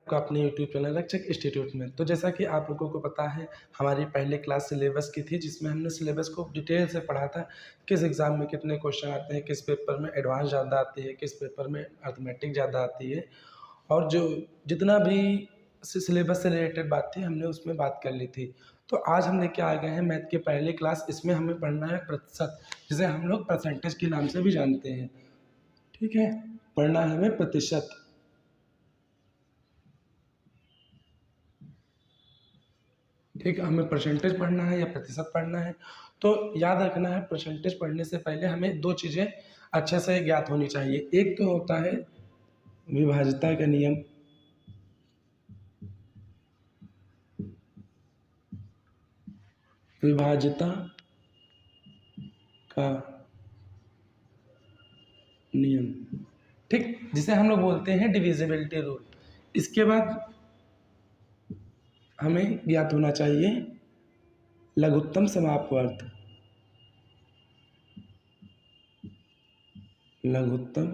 आपका अपने YouTube channel रक्षक इंस्टीट्यूट में। तो जैसा कि आप लोगों को पता है, हमारी पहले क्लास सिलेबस की थी, जिसमें हमने सिलेबस को डिटेल से पढ़ा था। किस एग्ज़ाम में कितने क्वेश्चन आते हैं, किस पेपर में एडवांस ज़्यादा आती है, किस पेपर में अर्थमेटिक ज़्यादा आती है, और जो जितना भी सिलेबस से रिलेटेड बात थी, हमने उसमें बात कर ली थी। तो आज हम लेके आ गए हैं मैथ की पहली क्लास। इसमें हमें पढ़ना है प्रतिशत, जिसे हम लोग परसेंटेज के नाम से भी जानते हैं। ठीक है, पढ़ना है हमें प्रतिशत। ठीक है, हमें परसेंटेज पढ़ना है या प्रतिशत पढ़ना है। तो याद रखना है, परसेंटेज पढ़ने से पहले हमें दो चीज़ें अच्छे से ज्ञात होनी चाहिए। एक तो होता है विभाज्यता का नियम, विभाज्यता का नियम, ठीक, जिसे हम लोग बोलते हैं डिविजिबिलिटी रूल। इसके बाद हमें ज्ञात होना चाहिए लघुत्तम समापवर्त, लघुत्तम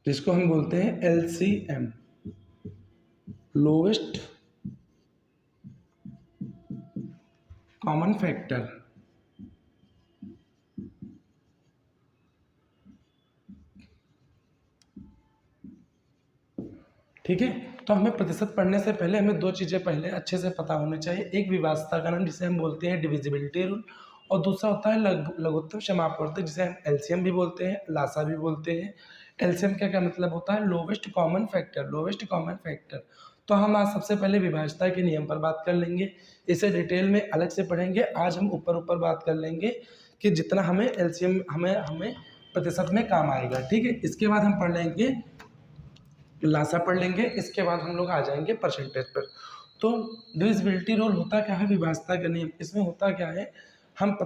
जिसको हम बोलते हैं LCM, लोवेस्ट कॉमन फैक्टर। ठीक है, तो हमें प्रतिशत पढ़ने से पहले हमें दो चीज़ें पहले अच्छे से पता होनी चाहिए। एक विभाज्यता का नाम, जिसे हम बोलते हैं डिविजिबिलिटी रूल, और दूसरा होता है लघुत्तम समापवर्त, जिसे हम LCM भी बोलते हैं, लासा भी बोलते हैं। LCM का क्या मतलब होता है? Lowest common factor, lowest common factor. तो हम आज सबसे पहले विभाज्यता के नियम पर बात कर लेंगे। इसे डिटेल में अलग से पढ़ेंगे। आज हम ऊपर ऊपर बात कर लेंगे कि जितना हमें LCM हमें हमें प्रतिशत में काम आएगा। ठीक है, इसके बाद हम पढ़ लेंगे लासा, पढ़ लेंगे। इसके बाद हम लोग आ जाएंगे परसेंटेज पर। तो डिविजिबिलिटी रूल होता क्या है? विभाज्यता का नियम। इसमें होता क्या है, हम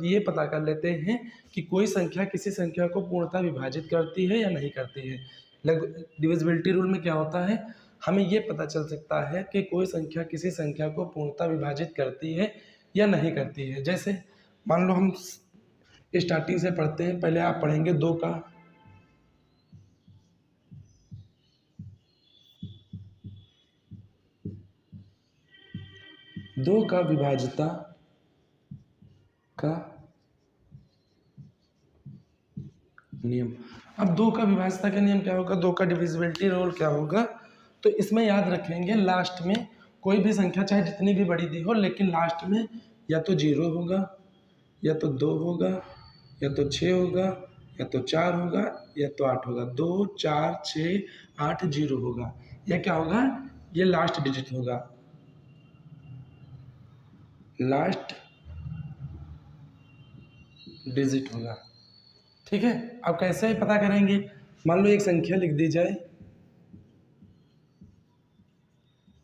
ये पता कर लेते हैं कि कोई संख्या किसी संख्या को पूर्णतः विभाजित करती है या नहीं करती है। डिविजिबिलिटी रूल में क्या होता है, हमें ये पता चल सकता है कि कोई संख्या किसी संख्या को पूर्णतः विभाजित करती है या नहीं करती है। जैसे मान लो हम स्टार्टिंग से पढ़ते हैं। पहले आप पढ़ेंगे दो का विभाज्यता का नियम। अब दो का विभाज्यता का नियम क्या होगा, दो का डिविजिबिलिटी रूल क्या होगा? तो इसमें याद रखेंगे, लास्ट में कोई भी संख्या चाहे जितनी भी बड़ी दी हो, लेकिन लास्ट में या तो 0 होगा, या तो 2 होगा, या तो 6 होगा, या तो 4 होगा, या तो 8 होगा। 2 4 6 8 0 होगा। यह क्या होगा? ये लास्ट डिजिट होगा, लास्ट डिजिट होगा। ठीक है, अब कैसे पता करेंगे? मान लो एक संख्या लिख दी जाए।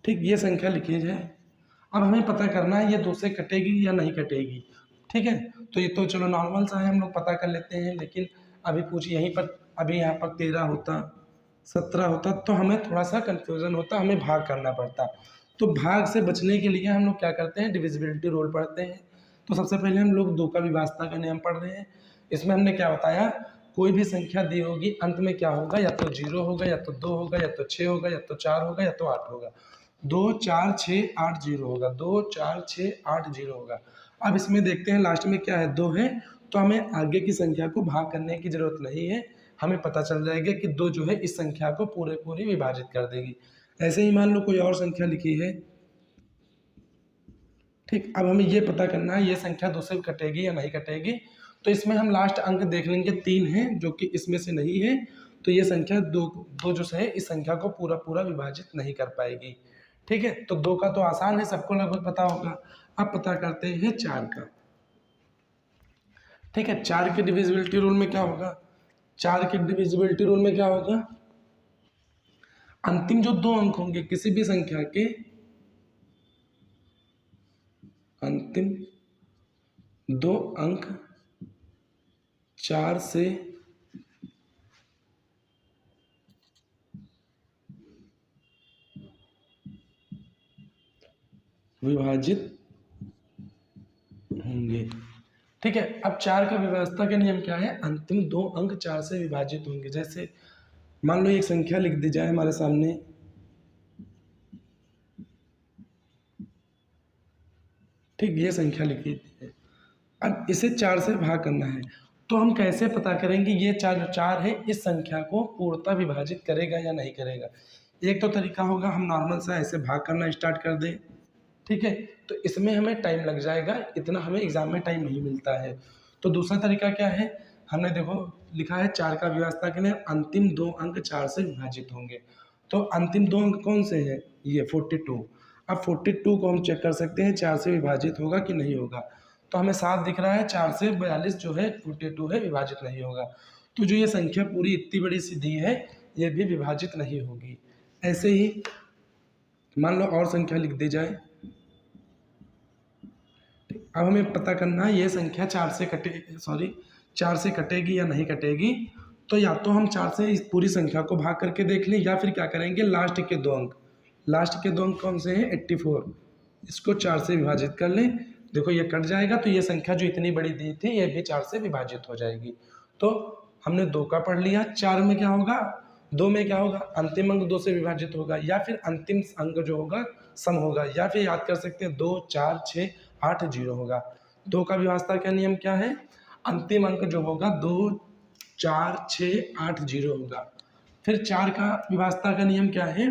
ठीक, ये संख्या लिखी जाए। अब हमें पता करना है ये 2 से कटेगी या नहीं कटेगी। ठीक है, तो ये तो चलो नॉर्मल सा है, हम लोग पता कर लेते हैं। लेकिन अभी यहीं पर, अभी यहाँ पर 13 होता, 17 होता, तो हमें थोड़ा सा कन्फ्यूज़न होता, हमें भाग करना पड़ता। तो भाग से बचने के लिए हम लोग क्या करते हैं, डिविजिबिलिटी रूल पढ़ते हैं। तो सबसे पहले हम लोग दो का विभाज्यता का नियम पढ़ रहे हैं। इसमें हमने क्या बताया, कोई भी संख्या दी होगी, अंत में क्या होगा, या तो 0 होगा, या तो 2 होगा, या तो 6 होगा, या तो 4 होगा, या तो 8 होगा। 2 4 6 8 0 होगा, 2 4 6 8 0 होगा। अब इसमें देखते हैं लास्ट में क्या है, 2 है, तो हमें आगे की संख्या को भाग करने की जरूरत नहीं है। हमें पता चल जाएगा कि 2 जो है इस संख्या को पूरी विभाजित कर देगी। ऐसे ही मान लो कोई और संख्या लिखी है। ठीक, अब हमें ये पता करना है ये संख्या 2 से कटेगी या नहीं कटेगी। तो इसमें हम लास्ट अंक देख लेंगे, 3 है, जो कि इसमें से नहीं है। तो ये संख्या दो जो है इस संख्या को पूरा विभाजित नहीं कर पाएगी। ठीक है, तो 2 का तो आसान है, सबको लगभग पता होगा। अब पता करते हैं 4 का। ठीक है, 4 के डिविजिबिलिटी रूल में क्या होगा, 4 के डिविजिबिलिटी रूल में क्या होगा, अंतिम जो 2 अंक होंगे किसी भी संख्या के, अंतिम 2 अंक 4 से विभाजित होंगे। ठीक है। अब 4 का व्यवस्था का नियम क्या है, अंतिम 2 अंक 4 से विभाजित होंगे। जैसे मान लो एक संख्या लिख दी जाए हमारे सामने, ठीक, ये संख्या लिखी है। अब इसे 4 से भाग करना है, तो हम कैसे पता करेंगे ये 4 जो 4 है इस संख्या को पूर्णतः विभाजित करेगा या नहीं करेगा। एक तो तरीका होगा हम नॉर्मल सा ऐसे भाग करना स्टार्ट कर दें, ठीक है, तो इसमें हमें टाइम लग जाएगा, इतना हमें एग्जाम में टाइम नहीं मिलता है। तो दूसरा तरीका क्या है, हमने देखो लिखा है 4 का व्यवस्था के लिए अंतिम 2 अंक 4 से विभाजित होंगे। तो अंतिम 2 अंक कौन से हैं, ये 42। अब 42 को हम चेक कर सकते हैं 4 से विभाजित होगा कि नहीं होगा। तो हमें साफ दिख रहा है 4 से 42 जो है 42 है, विभाजित नहीं होगा। तो जो ये संख्या पूरी इतनी बड़ी सी दी है ये भी विभाजित नहीं होगी। ऐसे ही मान लो और संख्या लिख दी जाए। अब हमें पता करना है ये संख्या 4 से कटेगी या नहीं कटेगी। तो या तो हम 4 से इस पूरी संख्या को भाग करके देख लें, या फिर क्या करेंगे लास्ट के 2 अंक, लास्ट के 2 अंक कौन से हैं 84, इसको 4 से विभाजित कर लें। देखो ये कट जाएगा तो ये संख्या जो इतनी बड़ी दी थी ये भी 4 से विभाजित हो जाएगी। तो हमने 2 का पढ़ लिया। 4 में क्या होगा, 2 में क्या होगा, अंतिम अंक 2 से विभाजित होगा, या फिर अंतिम अंक जो होगा सम होगा, या फिर याद कर सकते हैं 2 4 6 8 0 होगा। 2 का व्यवस्था का नियम क्या है, अंतिम अंक जो होगा 2 4 6 8 0 होगा। फिर 4 का व्यवस्था का नियम क्या है,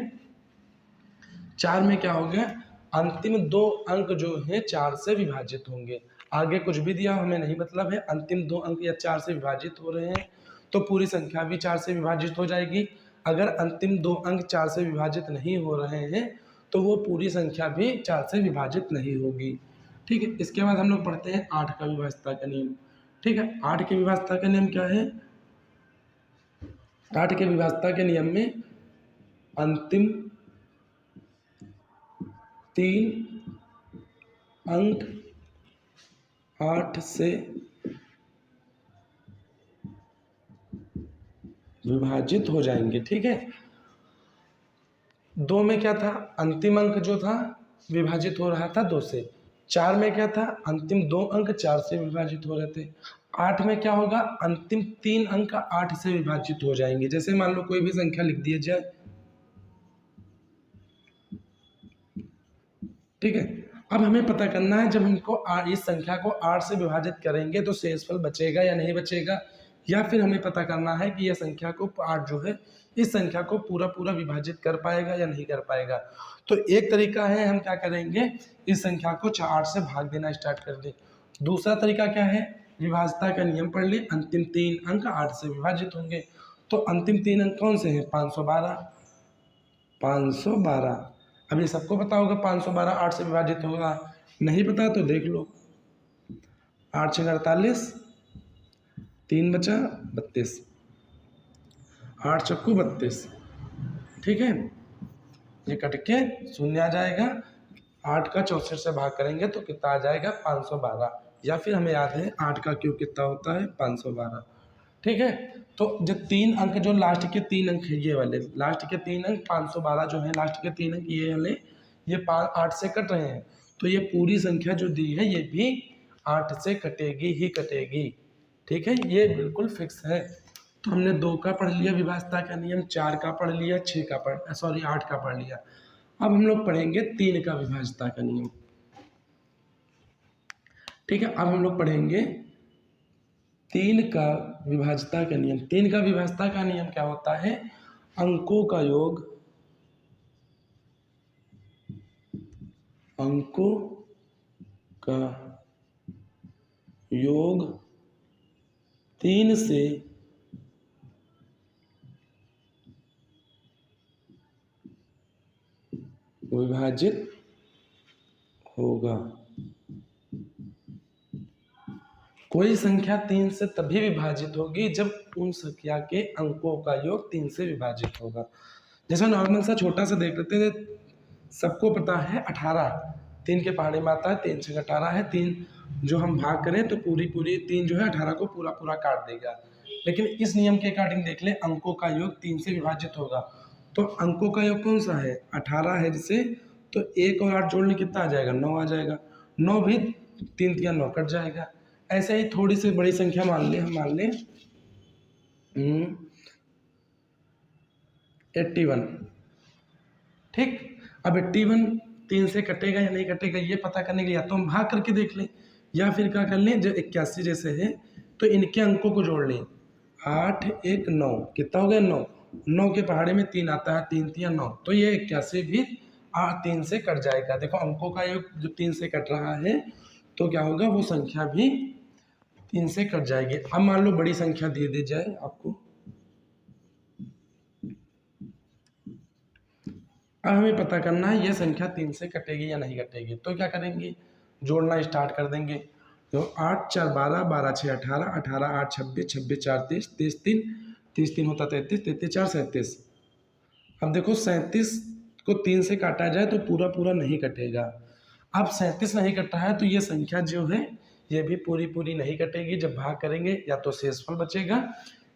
4 में क्या होगा, अंतिम 2 अंक जो है 4 से विभाजित होंगे। आगे कुछ भी दिया हमें नहीं मतलब है, अंतिम 2 अंक या 4 से विभाजित हो रहे हैं तो पूरी संख्या भी 4 से विभाजित हो जाएगी। अगर अंतिम 2 अंक 4 से विभाजित नहीं हो रहे हैं तो वो पूरी संख्या भी 4 से विभाजित नहीं होगी। ठीक है, इसके बाद हम लोग पढ़ते हैं 8 का व्यवस्था का नियम। ठीक है, 8 के व्यवस्था का नियम क्या है, 8 के व्यवस्था के नियम में अंतिम 3 अंक 8 से विभाजित हो जाएंगे। ठीक है, 2 में क्या था, अंतिम अंक जो था विभाजित हो रहा था 2 से। 4 में क्या था, अंतिम 2 अंक 4 से विभाजित हो रहे थे। 8 में क्या होगा, अंतिम 3 अंक 8 से विभाजित हो जाएंगे। जैसे मान लो कोई भी संख्या लिख दी जाए, ठीक है, अब हमें पता करना है जब हमको इस संख्या को 8 से विभाजित करेंगे तो शेषफल बचेगा या नहीं बचेगा, या फिर हमें पता करना है कि यह संख्या को 8 जो है इस संख्या को पूरा पूरा विभाजित कर पाएगा या नहीं कर पाएगा। तो एक तरीका है हम क्या करेंगे, इस संख्या को 8 से भाग देना स्टार्ट कर दें। दूसरा तरीका क्या है, विभाज्यता का नियम पढ़ ले, अंतिम 3 अंक 8 से विभाजित होंगे। तो अंतिम 3 अंक कौन से हैं, 512। 512, अब ये सबको पता होगा 512 8 से विभाजित होगा, नहीं पता तो देख लो। 8 6 48, 3 बचा 32, 8 चक्कू 32। ठीक है, ये कट के शून्य आ जाएगा। 8 का 64 से भाग करेंगे तो कितना आ जाएगा 512, या फिर हमें याद है 8 का क्यूब कितना होता है 512। ठीक है, तो जो 3 अंक जो लास्ट के 3 अंक है ये वाले, लास्ट के 3 अंक 512 जो है लास्ट के 3 अंक ये वाले, ये 8 से कट रहे हैं तो ये पूरी संख्या जो दी है ये भी 8 से कटेगी ही कटेगी। ठीक है, ये बिल्कुल फिक्स है। तो हमने 2 का पढ़ लिया विभाज्यता का नियम, 4 का पढ़ लिया, 8 का पढ़ लिया। अब हम लोग पढ़ेंगे 3 का विभाज्यता का नियम। ठीक है, अब हम लोग पढ़ेंगे 3 का विभाज्यता का नियम। 3 का विभाज्यता का नियम क्या होता है, अंकों का योग, अंकों का योग 3 से विभाजित होगा। कोई संख्या 3 से तभी विभाजित होगी जब उन संख्या के अंकों का योग 3 से विभाजित होगा। जैसा नॉर्मल सा छोटा सा देख लेते हैं, सबको पता है 18 3 के पहाड़े में आता है, 3 से 18 है, 3 जो हम भाग करें तो पूरी 3 जो है 18 को पूरा पूरा काट देगा। लेकिन इस नियम के अकॉर्डिंग देख ले, अंकों का योग 3 से विभाजित होगा। तो अंकों का योग कौन सा है, 18 है, जिसे तो 1 और 8 जोड़ने कितना आ जाएगा, 9 आ जाएगा। 9 भी 3 3 9 कट जाएगा। ऐसे ही थोड़ी सी बड़ी संख्या मान लें 81। ठीक, अब 81 3 से कटेगा या नहीं कटेगा ये पता करने के लिए या तो हम भाग करके देख लें, या फिर क्या कर लें, जो 81 जैसे है तो इनके अंकों को जोड़ लें। 8 1 9 कितना हो गया 9, 9 के पहाड़े में 3 आता है, 3 3 9, तो ये 81 भी 3 से कट जाएगा। देखो अंकों का योग जो 3 से कट रहा है तो क्या होगा, वो संख्या भी 3 से कट जाएगी। अब मान लो बड़ी संख्या दे दी जाए आपको, अब हमें पता करना है ये संख्या 3 से कटेगी या नहीं कटेगी। तो क्या करेंगे, जोड़ना स्टार्ट कर देंगे। तो 8 4 12, 12 6 18, 18 8 26, 26 4 30, 30 3, 30 3 होता 33, 33 4 37। अब देखो 37 को 3 से काटा जाए तो पूरा पूरा नहीं कटेगा। अब 37 नहीं कटा है तो ये संख्या जो है ये भी पूरी पूरी नहीं कटेगी। जब भाग करेंगे या तो शेषफल बचेगा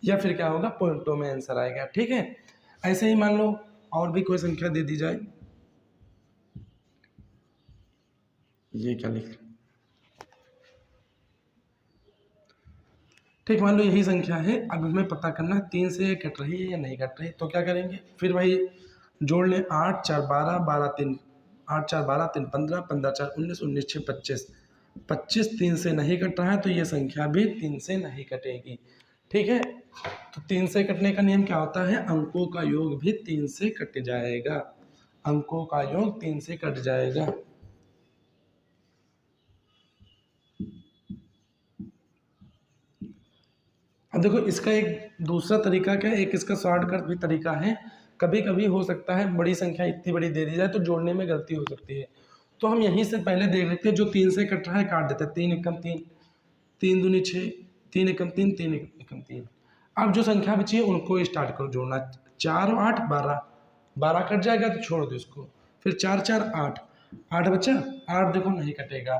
या फिर क्या होगा, पॉइंटों में आंसर आएगा। ठीक है, ऐसे ही मान लो और भी कोई संख्या दे दी जाए, ये क्या लिख, ठीक, मान लो यही संख्या है। अब हमें पता करना है 3 से ये कट रही है या नहीं कट रही। तो क्या करेंगे, फिर वही जोड़ लें। 8 4 12, 12 3, 8 4 12 3 15, 15 4 19, 19 6 25, 25 3 से नहीं कट रहा है तो ये संख्या भी 3 से नहीं कटेगी। ठीक है, तो 3 से कटने का नियम क्या होता है, अंकों का योग भी 3 से कट जाएगा। अंकों का योग 3 से कट जाएगा। अब देखो इसका एक दूसरा तरीका क्या है, एक इसका शॉर्टकट भी तरीका है। कभी कभी हो सकता है बड़ी संख्या इतनी बड़ी दे दी जाए तो जोड़ने में गलती हो सकती है। तो हम यहीं से पहले देख लेते हैं, जो 3 से कट रहा है काट देते हैं। 3 एकम 3, 3 दूनी 6, 3 एकम 3, 3 एकम 3। अब जो संख्या बची है उनको स्टार्ट करो जोड़ना। 4 और 8 12, 12 कट जाएगा तो छोड़ दो इसको। फिर 4 4 8, 8 बचा, 8 देखो नहीं कटेगा।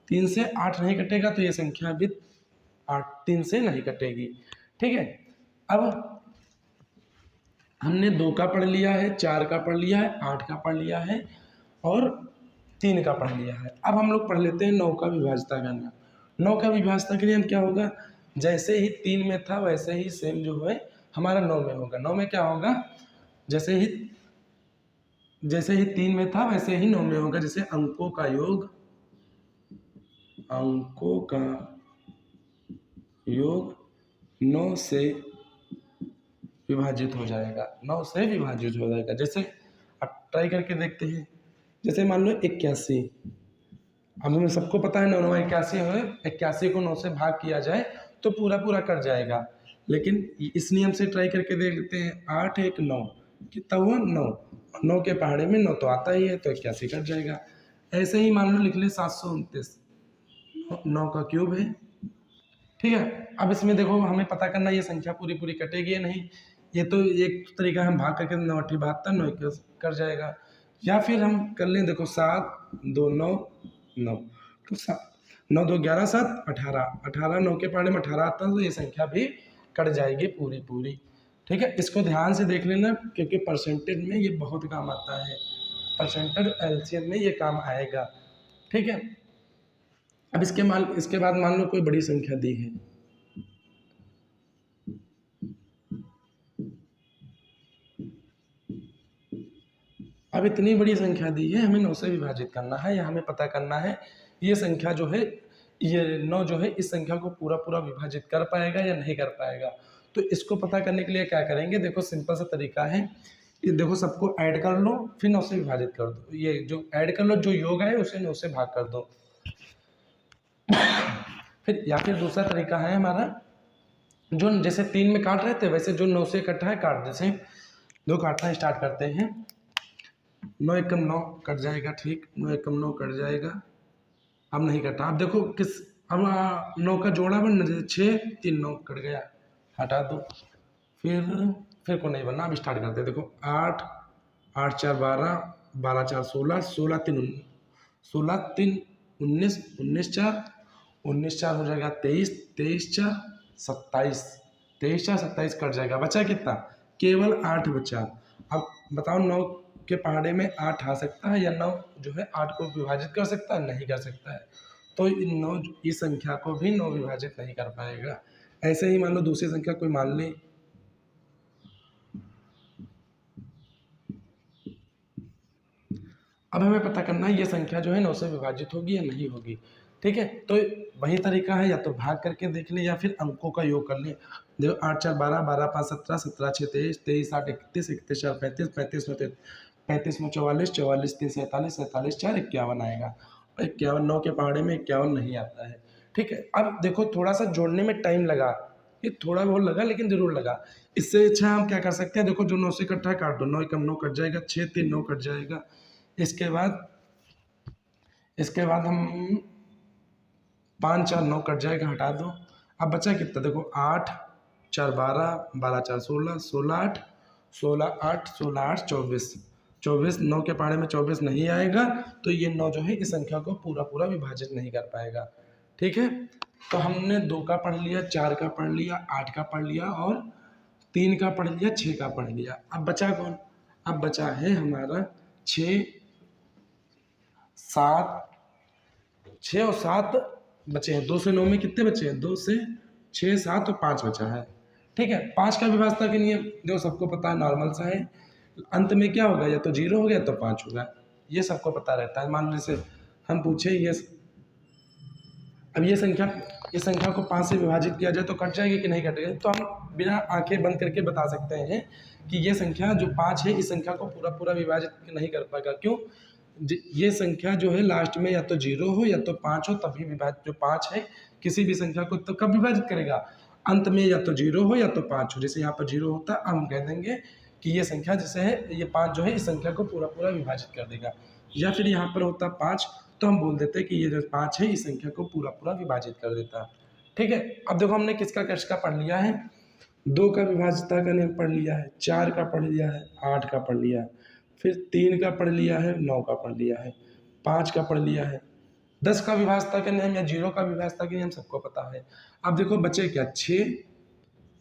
3 से 8 नहीं कटेगा तो ये संख्या भी 8 3 से नहीं कटेगी। ठीक है, अब हमने 2 का पढ़ लिया है, 4 का पढ़ लिया है, 8 का पढ़ लिया है और 3 का पढ़ लिया है। अब हम लोग पढ़ लेते हैं 9 का विभाज्यता करना। 9 का विभाज्यता के लिए क्या होगा, जैसे ही 3 में था वैसे ही सेम जो है हमारा 9 में होगा। 9 में क्या होगा, जैसे ही 3 में था वैसे ही 9 में होगा। जैसे अंकों का योग 9 से विभाजित हो जाएगा। 9 से विभाजित हो जाएगा। जैसे अब ट्राई करके देखते हैं, जैसे मान लो 81। अब हमें सबको पता है 9 9 81 है। 81 को 9 से भाग किया जाए तो पूरा पूरा कट जाएगा। लेकिन इस नियम से ट्राई करके देख लेते हैं। 8 1 9, कितना हुआ 9, 9 के पहाड़े में 9 तो आता ही है तो 81 कट जाएगा। ऐसे ही मान लो लिख ले 729, 9 का क्यूब है। ठीक है, अब इसमें देखो हमें पता करना ये संख्या पूरी पूरी कटेगी या नहीं। ये तो एक तरीका है, हम भाग करके 9 8 72, 9 कर जाएगा। या फिर हम कर लें, देखो 7 2 9 9, तो 9 2 11 7 18, 18 9 के पहाड़े में 18 आता है तो ये संख्या भी कट जाएगी पूरी पूरी। ठीक है, इसको ध्यान से देख लेना क्योंकि परसेंटेज में ये बहुत काम आता है। परसेंटेज एलसीएम में ये काम आएगा। ठीक है, अब इसके बाद मान लो कोई बड़ी संख्या दी है। अब इतनी बड़ी संख्या दी है, हमें 9 से विभाजित करना है या हमें पता करना है ये संख्या जो है, ये 9 जो है इस संख्या को पूरा पूरा विभाजित कर पाएगा या नहीं कर पाएगा। तो इसको पता करने के लिए क्या करेंगे, देखो सिंपल सा तरीका है। ये देखो सबको ऐड कर लो फिर 9 से विभाजित कर दो। ये जो ऐड कर लो, जो योग है उसे 9 से भाग कर दो। फिर या फिर दूसरा तरीका है हमारा, जो जैसे 3 में काट रहे थे वैसे जो 9 से कटा है काट जैसे 2 काटना स्टार्ट करते हैं। 9 एकम 9 कट जाएगा। ठीक, 9 एकम 9 कट जाएगा। अब नहीं कटा। अब देखो अब 9 का जोड़ा बन 6 3 9 कट गया, हटा दो। फिर को नहीं बनना। अब स्टार्ट करते हैं। देखो 8 8 4 12, 12 4 16, 16 3 19, 19 4 19 4 हो जाएगा 23, 23 4 27, 23 4 27 कट जाएगा। बचा कितना, केवल 8 बचा। अब बताओ 9 के पहाड़े में 8 आ सकता है या 9 जो है 8 को विभाजित कर सकता है, नहीं कर सकता है। तो इन 9 इस संख्या को भी 9 विभाजित नहीं कर पाएगा। ऐसे ही मान लो दूसरी संख्या कोई मान ले, अब हमें पता करना है ये संख्या जो है 9 से विभाजित होगी या नहीं होगी। ठीक है, तो वही तरीका है, या तो भाग करके देख ले या फिर अंकों का योग कर ले। देखो 8 4 12, 12 5 17, 17 6 23, 23 8 31, 31 4 35, 35 9 35 9 44, 44 3 47, 47 4 51 आएगा। 51 9 के पहाड़े में 51 नहीं आता है। ठीक है, अब देखो थोड़ा सा जोड़ने में टाइम लगा, ये थोड़ा बहुत लगा लेकिन जरूर लगा। इससे अच्छा हम क्या कर सकते हैं, देखो जो 9 से इकट्ठा है काट दो, 9 एकम 9 कट जाएगा, 6 3 9 कट जाएगा। इसके बाद हम 5 4 9 कट जाएगा, हटा दो। अब बचा कितना, देखो 8 4 12, 12 4 16, 16 8 16 8 16 8 24, 24 9 के पहाड़े में 24 नहीं आएगा, तो ये 9 जो है इस संख्या को पूरा पूरा विभाजित नहीं कर पाएगा। ठीक है, तो हमने 2 का पढ़ लिया, 4 का पढ़ लिया, 8 का पढ़ लिया और 3 का पढ़ लिया, 6 का पढ़ लिया। अब बचा कौन, अब बचा है हमारा 6 7, 6 और 7 बचे हैं। 2 से 9 में कितने बचे हैं, 2 से 6 7 और 5 बचा है। ठीक है, 5 का विभाजता के नियम जो सबको पता है, नॉर्मल सा है, अंत में क्या होगा, या तो 0 हो गया तो 5 होगा, ये सबको पता रहता है। मान लो से हम पूछे ये, अब ये संख्या को 5 से विभाजित किया जाए तो कट जाएगी कि नहीं कटेगी, तो हम बिना आंखें बंद करके बता सकते हैं कि ये संख्या जो 5 है इस संख्या को पूरा पूरा विभाजित नहीं कर पाएगा। क्यों, ये संख्या जो है लास्ट में या तो 0 हो या तो 5 हो, तभी विभाजित, जो 5 है किसी भी संख्या को तो कब विभाजित करेगा, अंत में या तो 0 हो या तो 5 हो। जैसे यहाँ पर 0 होता है, हम कह देंगे कि ये संख्या जैसे है, ये 5 जो है इस संख्या को पूरा पूरा विभाजित कर देगा। या फिर यहाँ पर होता 5, तो हम बोल देते हैं कि ये जो 5 है इस संख्या को पूरा पूरा विभाजित कर देता है। ठीक है, अब देखो हमने किसका किसका पढ़ लिया है, 2 का विभाजिता का नियम पढ़ लिया है, 4 का पढ़ लिया है, 8 का पढ़ लिया है, फिर 3 का पढ़ लिया है, 9 का पढ़ लिया है, 5 का पढ़ लिया है, 10 का विभाजता का नियम या 0 का विभाजता का नियम सबको पता है। अब देखो बचे क्या, 6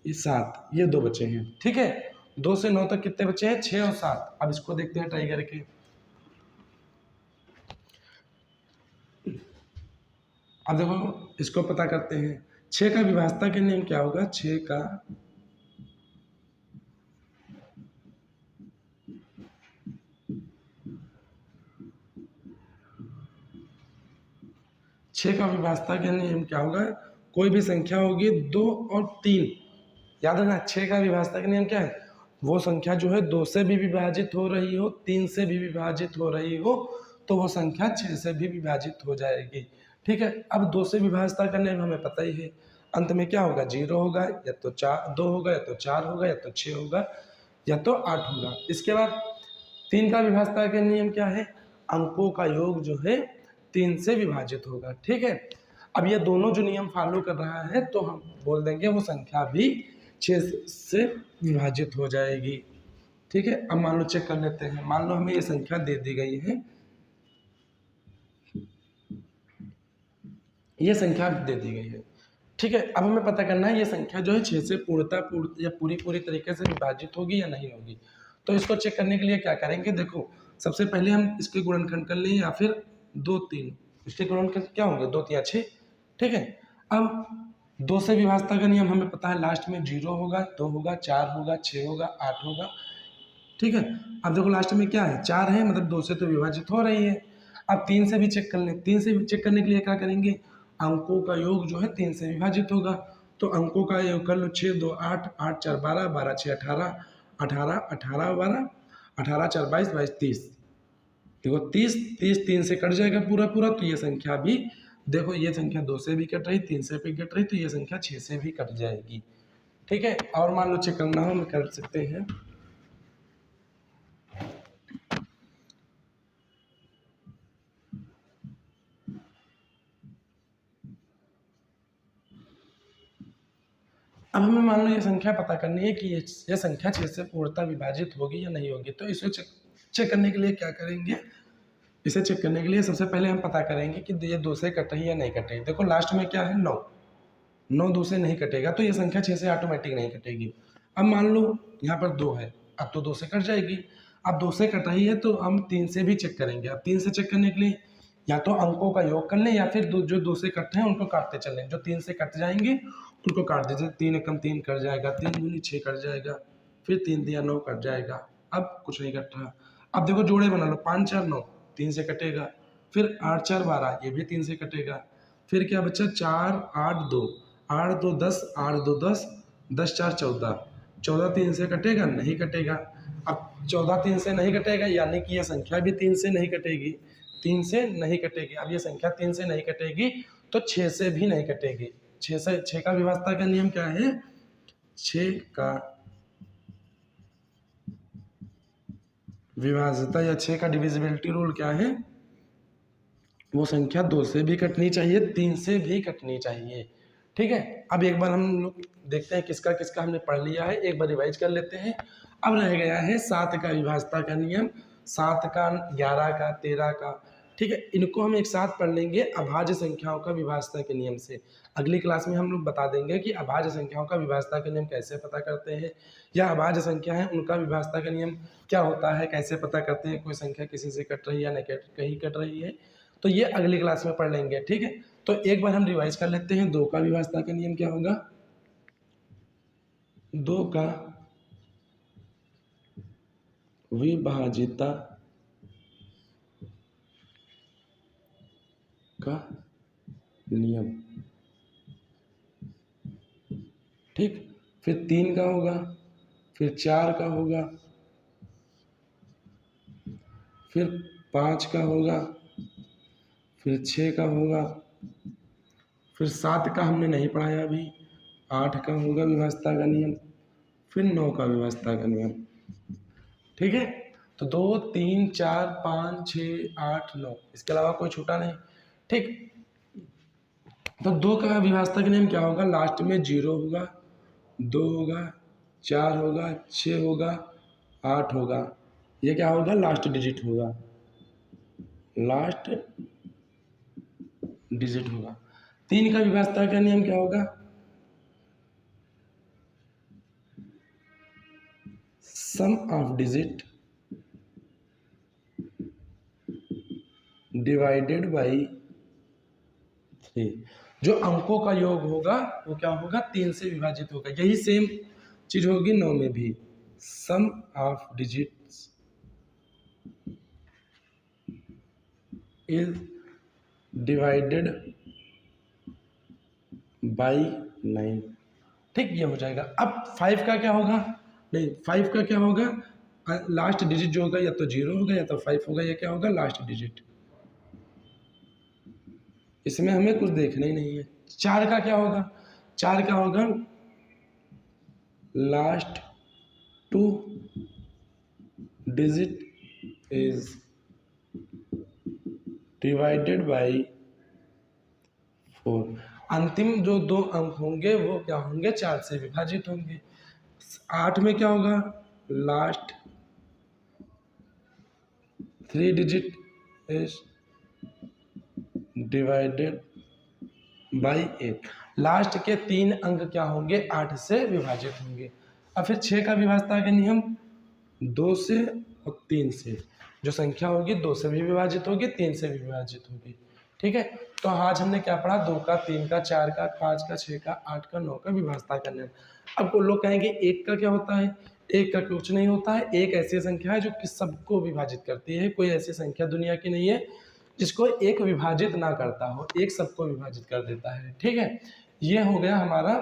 ये 7, ये 2 बचे हैं। ठीक है, 2 से 9 तक कितने बचे हैं, 6 और 7। अब इसको देखते हैं ट्राई करके। अब देखो इसको पता करते हैं, 6 का विभाजता के नियम क्या होगा, 6 का विभाजता के नियम क्या होगा, कोई भी संख्या होगी 2 और 3, याद रखना 6 का विभाजता का नियम क्या है, वो संख्या जो है 2 से भी विभाजित हो रही हो, 3 से भी विभाजित हो रही हो, तो वो संख्या 6 से भी विभाजित हो जाएगी। ठीक है, अब 2 से विभाजता का नियम हमें पता ही है, अंत में क्या होगा, 0 होगा, या तो 2 होगा, या तो 4 होगा, या तो 6 होगा, या तो 8 होगा। इसके बाद 3 का विभाजता का नियम क्या है, अंकों का योग जो है 3 से विभाजित होगा। ठीक है, अब ये दोनों जो नियम फॉलो कर रहा है, तो हम बोल देंगे वो संख्या भी 6 से विभाजित हो जाएगी। ठीक है, अब मान लो चेक कर लेते हैं, मान लो हमें ये संख्या दे दी गई है, ये संख्या दे दी गई है। ठीक है, अब हमें पता करना है ये संख्या जो है 6 से पूरी तरीके से विभाजित होगी या नहीं होगी। तो इसको चेक करने के लिए क्या करेंगे, देखो सबसे पहले हम इसके गुणनखंड कर लें, या फिर 2 3, इसके गुणनखंड क्या होंगे, 2 3 6। ठीक है, अब 2 से विभाजता का नियम हमें पता है, लास्ट में 0 होगा, 2 होगा, 4 होगा, 6 होगा, 8 होगा। ठीक है, अब देखो लास्ट में क्या है, 4 है, मतलब 2 से तो विभाजित हो रही है। अब 3 से भी चेक कर लें, 3 से भी चेक करने के लिए क्या करेंगे, अंकों का योग जो है 3 से विभाजित होगा, तो अंकों का योग कर लो, 6 2 8, 8 4 12, 12 6 18, 18 18 12, 18 4 22, 22 30। देखो 30 30 3 से कट जाएगा पूरा पूरा, तो ये संख्या भी, देखो ये संख्या 2 से भी कट रही, 3 से भी कट रही, तो ये संख्या 6 से भी कट जाएगी। ठीक है, और मान लो चेक करना हो, हम कर सकते हैं। अब हमें मान लो ये संख्या पता करनी है कि ये संख्या 6 से पूर्णतः विभाजित होगी या नहीं होगी। तो इसे चेक करने के लिए क्या करेंगे, इसे चेक करने के लिए सबसे पहले हम पता करेंगे कि ये 2 से कट रही या नहीं कट रही। देखो लास्ट में क्या है, 9, 9 2 से नहीं कटेगा, तो ये संख्या 6 से ऑटोमेटिक नहीं कटेगी। अब मान लो यहाँ पर 2 है, अब तो 2 से कट जाएगी। अब 2 से कट रही है तो हम 3 से भी चेक करेंगे। अब 3 से चेक करने के लिए या तो अंकों का योग कर लें या फिर जो 2 से कट हैं उनको काटते चलें, जो 3 से कट जाएंगे उनको काट दीजिए। 3 एकम 3 कट जाएगा, 3 दूनी 6 कट जाएगा, फिर 3 दिया 9 कट जाएगा। अब कुछ नहीं कट रहा। अब देखो जोड़े बना लो, 5 4 9 3 से कटेगा, फिर 8 4 12 ये भी 3 से कटेगा, फिर क्या बचा 4 8 2 8 2 10 8 2 10 10 4 14 14 3 से कटेगा नहीं कटेगा। अब 14 3 से नहीं कटेगा यानी कि यह संख्या भी 3 से नहीं कटेगी, 3 से नहीं कटेगी। अब ये संख्या 3 से नहीं कटेगी तो 6 से भी नहीं कटेगी। 6 का विभाज्यता का नियम क्या है? 6 का विभाज्यता या 6 का डिविजिबिलिटी रूल क्या है? वो संख्या 2 से भी कटनी चाहिए, 3 से भी कटनी चाहिए। ठीक है, अब एक बार हम लोग देखते हैं किसका किसका हमने पढ़ लिया है, एक बार रिवाइज कर लेते हैं। अब रह गया है 7 का विभाज्यता का नियम, 7 का, 11 का, 13 का। ठीक है, इनको हम एक साथ पढ़ लेंगे अभाज्य संख्याओं का विभाज्यता के नियम से। अगली क्लास में हम लोग बता देंगे कि अभाज्य संख्याओं का विभाज्यता का नियम कैसे पता करते हैं, या अभाज्य संख्या है उनका विभाज्यता का नियम क्या होता है, कैसे पता करते हैं कोई संख्या किसी से कट रही है या नहीं कहीं कट रही है। तो ये अगली क्लास में पढ़ लेंगे। ठीक है, तो एक बार हम रिवाइज कर लेते हैं। 2 का विभाज्यता का नियम क्या होगा? 2 का विभाज्यता का नियम। ठीक, फिर 3 का होगा, फिर 4 का होगा, फिर 5 का होगा, फिर 6 का होगा, फिर 7 का हमने नहीं पढ़ाया अभी, 8 का होगा विभाज्यता का नियम, फिर 9 का विभाज्यता का नियम। ठीक है, तो 2 3 4 5 6 8 9, इसके अलावा कोई छूटा नहीं। ठीक, तो 2 का विभाज्यता का नियम क्या होगा? लास्ट में 0 होगा, 2 होगा, 4 होगा, 6 होगा, 8 होगा। ये क्या होगा? लास्ट डिजिट होगा, लास्ट डिजिट होगा। 3 का विभाज्यता का नियम क्या होगा? सम ऑफ डिजिट डिवाइडेड बाई 3। जो अंकों का योग होगा वो क्या होगा? 3 से विभाजित होगा। यही सेम चीज होगी 9 में भी। Sum of digits is divided by 9। ठीक, ये हो जाएगा। अब 5 का क्या होगा? नहीं, 5 का क्या होगा? लास्ट डिजिट जो होगा या तो 0 होगा या तो 5 होगा। या क्या होगा? Last digit. इसमें हमें कुछ देखना ही नहीं है। 4 का क्या होगा? 4 का होगा last 2 digit is divided by 4। अंतिम जो 2 अंक होंगे वो क्या होंगे? 4 से विभाजित होंगे। 8 में क्या होगा? Last 3 digit is divided by 8। Last के 3 अंक क्या होंगे? 8 से विभाजित होंगे। अब फिर 6 का विभाज्यता का नियम 2 से और 3 से। जो संख्या होगी 2 से भी विभाजित होगी, 3 से भी विभाजित होगी। ठीक है, तो आज हमने क्या पढ़ा? 2 का, 3 का, 4 का, 5 का, 6 का, 8 का, 9 का विभाज्यता का नियम। अब लोग कहेंगे 1 का क्या होता है? 1 का कुछ नहीं होता है। एक ऐसी संख्या है जो कि सबको विभाजित करती है। कोई ऐसी संख्या दुनिया की नहीं है जिसको एक विभाजित ना करता हो, एक सबको विभाजित कर देता है। ठीक है, ये हो गया हमारा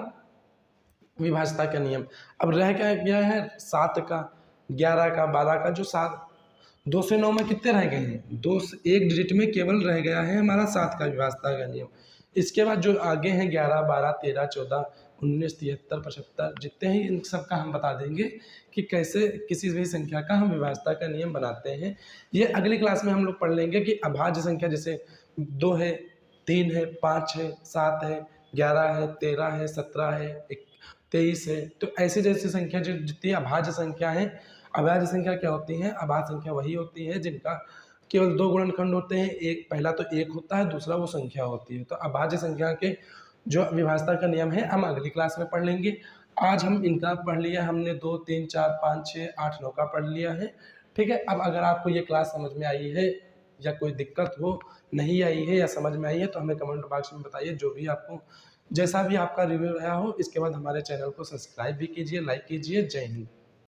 विभाज्यता का नियम। अब रह क्या गया है? 7 का, 11 का, 12 का। जो 2 से 9 में कितने रह गए हैं? 2 से 1 डिजिट में केवल रह गया है हमारा 7 का विभाज्यता का नियम। इसके बाद जो आगे हैं 11 12 13 14 19 73 75 जितने हैं, इन सब का हम बता देंगे कि कैसे किसी भी संख्या का हम विभाज्यता का नियम बनाते हैं। ये अगली क्लास में हम लोग पढ़ लेंगे कि अभाज्य संख्या जैसे 2 है, 3 है, 5 है, 7 है, 11 है, 13 है, 17 है, 23 है। तो ऐसी जैसी संख्या जो जितनी अभाज्य संख्या है। अभाज्य संख्या क्या होती है? अभाज्य संख्या वही होती है जिनका केवल 2 गुणनखंड होते हैं। एक पहला तो 1 होता है, दूसरा वो संख्या होती है। तो अभाज्य संख्या के जो विभाज्यता का नियम है हम अगली क्लास में पढ़ लेंगे। आज हम इनका पढ़ लिया हमने, 2 3 4 5 6 8 9 का पढ़ लिया है। ठीक है, अब अगर आपको ये क्लास समझ में आई है या कोई दिक्कत हो, नहीं आई है या समझ में आई है तो हमें कमेंट बॉक्स में बताइए। जो भी आपको जैसा भी आपका रिव्यू रहा हो, इसके बाद हमारे चैनल को सब्सक्राइब भी कीजिए, लाइक कीजिए। जय हिंद।